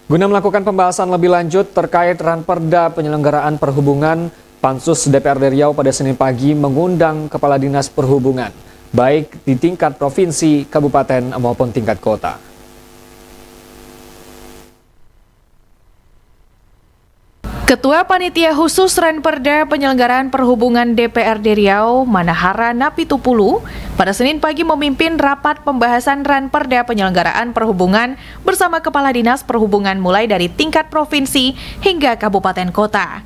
Guna melakukan pembahasan lebih lanjut terkait Ranperda penyelenggaraan perhubungan, Pansus DPRD Riau pada Senin pagi mengundang Kepala Dinas Perhubungan, baik di tingkat provinsi, kabupaten, maupun tingkat kota. Ketua Panitia Khusus Ranperda Penyelenggaraan Perhubungan DPRD Riau, Manahara Napitupulu, pada Senin pagi memimpin rapat pembahasan Ranperda Penyelenggaraan Perhubungan bersama Kepala Dinas Perhubungan mulai dari tingkat provinsi hingga kabupaten kota.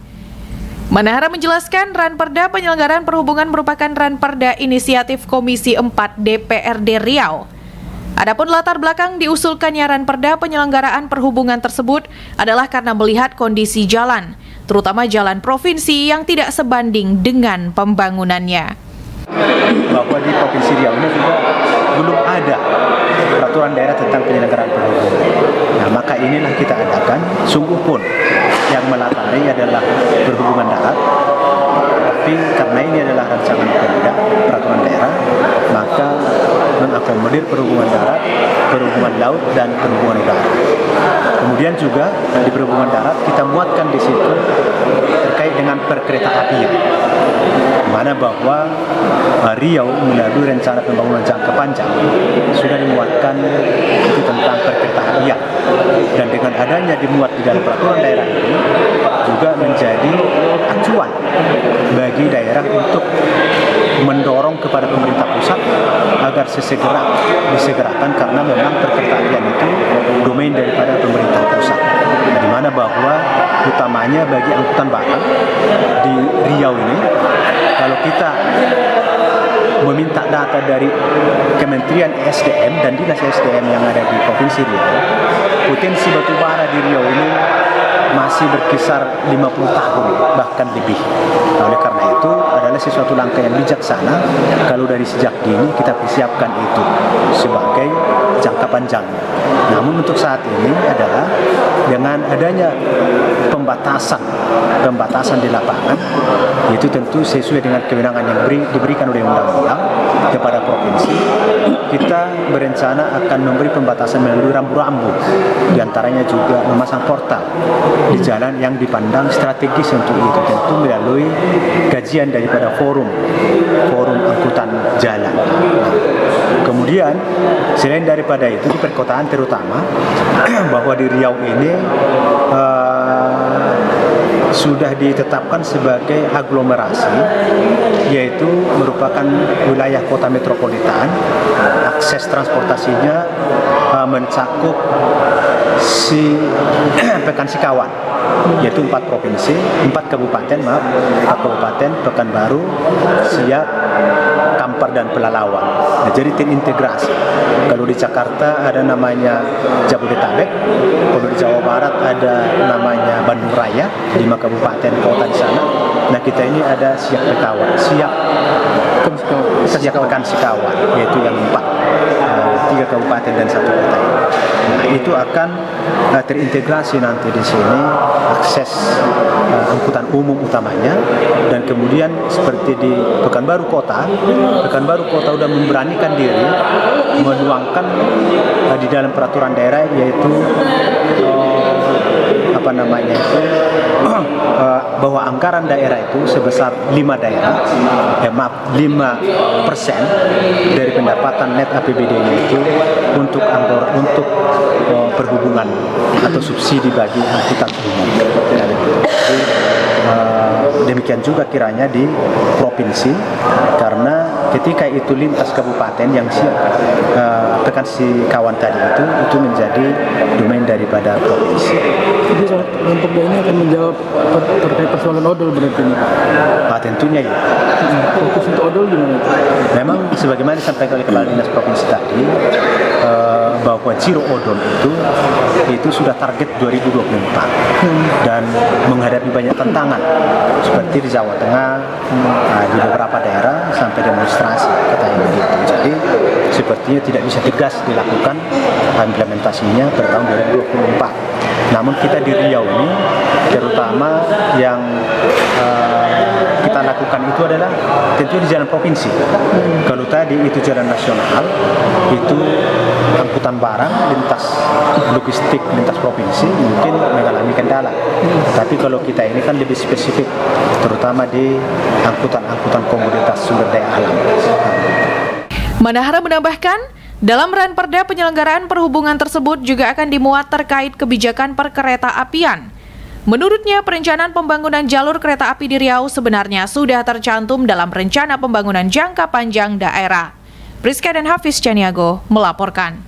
Manahara menjelaskan Ranperda Penyelenggaraan Perhubungan merupakan Ranperda inisiatif Komisi 4 DPRD Riau. Adapun latar belakang diusulkannya Ranperda penyelenggaraan perhubungan tersebut adalah karena melihat kondisi jalan, terutama jalan provinsi yang tidak sebanding dengan pembangunannya. Bahwa di Provinsi Riau ini juga belum ada peraturan daerah tentang penyelenggaraan perhubungan. Nah, maka inilah kita adakan, sungguh pun yang melatari adalah perhubungan darat, tapi karena ini adalah rancangan peraturan daerah, maka mengakomodir perhubungan darat, perhubungan laut, dan perhubungan udara. Kemudian juga di perhubungan darat kita muatkan di situ terkait dengan perkeretaapian, mana bahwa Riau melalui rencana pembangunan jangka panjang sudah dimuatkan itu tentang perkeretaapian, dan dengan adanya dimuat di dalam peraturan daerah ini juga menjadi acuan bagi daerah untuk mendorong kepada pemerintah pusat agar disegerakan karena memang perkeretaapian itu domain daripada pemerintah pusat, di mana bahwa utamanya bagi angkutan barang di Riau ini, kalau kita meminta data dari Kementerian ESDM dan Dinas ESDM yang ada di Provinsi Riau, potensi batubara di Riau ini masih berkisar 50 tahun bahkan lebih. Oleh karena itu adalah sesuatu langkah yang bijaksana kalau dari sejak dini kita persiapkan itu sebagai jangka panjang. Namun untuk saat ini adalah dengan adanya pembatasan di lapangan, itu tentu sesuai dengan kewenangan yang diberikan oleh undang-undang kepada provinsi. Kita berencana akan memberi pembatasan melalui rambu-rambu, diantaranya juga memasang portal di jalan yang dipandang strategis untuk itu, tentu melalui kajian daripada forum angkutan jalan. Kemudian selain daripada itu di perkotaan terutama bahwa di Riau ini sudah ditetapkan sebagai aglomerasi, yaitu merupakan wilayah kota metropolitan, akses transportasinya mencakup Pekan Sikawan, yaitu 4 provinsi, 4 kabupaten, Pekanbaru, Siak, Kampar, dan Pelalawan. Nah, jadi terintegrasi. Kalau di Jakarta ada namanya Jabodetabek, kalau di Jawa Barat ada namanya Bandung Raya, 5 kabupaten kota di sana. Nah, kita ini ada Siak Pekan Sikawan, yaitu yang 3 kabupaten dan 1 kota ini. Nah, itu akan terintegrasi nanti di sini akses angkutan umum utamanya, dan kemudian seperti di Pekanbaru Kota sudah memberanikan diri menuangkan di dalam peraturan daerah, yaitu bahwa anggaran daerah itu sebesar 5% dari pendapatan net APBD-nya itu untuk perhubungan atau subsidi bagi angkutan umum. Jadi, demikian juga kiranya di provinsi, karena ketika itu lintas kabupaten yang Pekan Sikawan tadi itu menjadi domain daripada provinsi. Jadi Ranperda ini akan menjawab terkait persoalan odol berarti ini? Tentunya ya. Fokus untuk odol gimana? Memang sebagaimana disampaikan oleh Kepala Dinas Provinsi tadi, bahwa zero odol itu sudah target 2024 dan menghadapi banyak tantangan seperti di Jawa Tengah, di beberapa daerah sampai demonstrasi katanya begitu. Jadi sepertinya tidak bisa tegas dilakukan implementasinya pada tahun 2024. Namun kita di Riau ini terutama yang kita lakukan itu adalah tentu di jalan provinsi. Kalau tadi itu jalan nasional itu angkutan barang lintas logistik lintas provinsi mungkin mengalami kendala. Tapi kalau kita ini kan lebih spesifik, terutama di angkutan komoditas sumber daya alam. Manahara menambahkan, dalam Ranperda penyelenggaraan perhubungan tersebut juga akan dimuat terkait kebijakan perkereta apian. Menurutnya, perencanaan pembangunan jalur kereta api di Riau sebenarnya sudah tercantum dalam rencana pembangunan jangka panjang daerah. Priska dan Hafiz Caniago melaporkan.